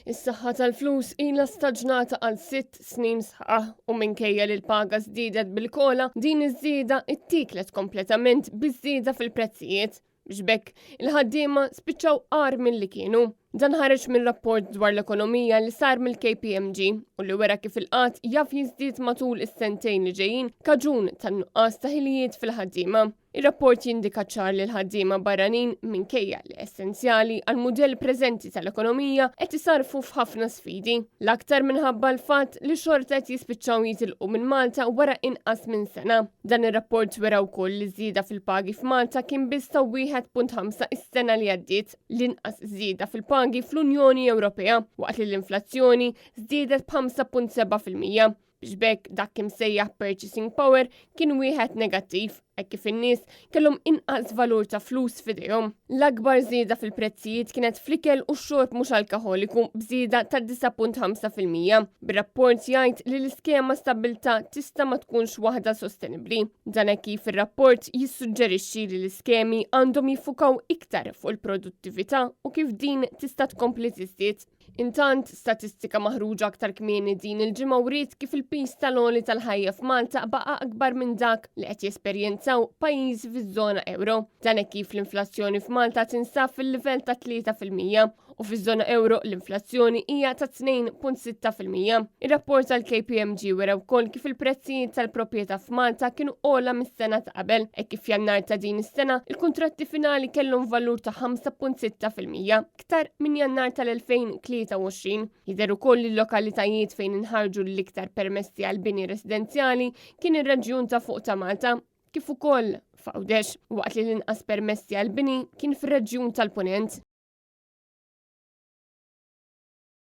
Is-saħħa tal-flus ilha staġnata għal 6 snin sħaħ u minkejja li l-paga żdiedet bil-kola, din iż-żieda ittiklet kompletament biż-żieda fil-prezzijiet biex bekk il-ħaddiema spiċċaw qar milli kienu. Dan ħareġ minn rapport dwar l-ekonomija li sar mill-KPMG u li wera kif il-qatt jaf jiżdied matul is-sentejn li ġejjin kaġun tan-nuqqas ta' ħiliet fil-ħaddiema. Ir-rapport jindika ċar li l-ħaddiema barranin minkejja li essenzjali għal mudell preżenti tal-ekonomija qed isarfu f'ħafna sfidi. L-aktar minħabba l-fatt li xorta qed jispiċċaw jitilqu minn Malta wara inqas minn sena. Dan ir-rapport wera wkoll li żieda fil-pagi f'Malta kien biss ta' 1.5 is-sena li għaddiet, l-inqas żieda fil-pagi fl-Unjoni Ewropea waqt li l-inflazzjoni żdiedet b'5.7%. Biex bekk dak imsejjaħ purchasing power kien wieħed negattiv, hekk kif in-nies kellhom inqas valur ta' flus f'idejhom. L-akbar żieda fil-prezzijiet kienet fl-ikel u x-xorb mhux alkoħoliku b'żieda ta' 9.5%. Bir-rapport jgħid li l-iskema stabbiltà tista' ma tkunx waħda sostenibbli. Dan hekk kif ir-rapport jissuġġerixxi li l-iskemi għandhom jiffukaw iktar fuq il-produttività u kif din tista' tkompli tiżdied. Intant, statistika maħruġa aktar kmieni din il-ġimgħa wriet kif il-pis tal-għoli tal-ħajja f'Malta baqa' akbar minn dak li qed jesperjenzaw pajjiżi fiż-żona euro. Dan hekk kif l-inflazzjoni f'Malta tinsab fil-livell ta' 3% u fiż-żona euro l-inflazzjoni hija ta' 2.6%. Ir-rapport tal-KPMG wera wkoll kif il-prezzijiet tal-proprjetà f'Malta kienu ogħla mis-sena ta' qabel, hekk kif jannar ta' din is-sena il-kuntratti finali kellhom valur ta' 5.6%, iktar minn jannar tal-2023. Jidher ukoll li l-lokalitajiet fejn inħarġu l-iktar permessi għal bini residenzjali kien ir-Reġjun ta' fuq ta' Malta, kif ukoll f'Għawdex, waqt li l-inqas permessi għal bini kien fir-Reġjun tal-Punent.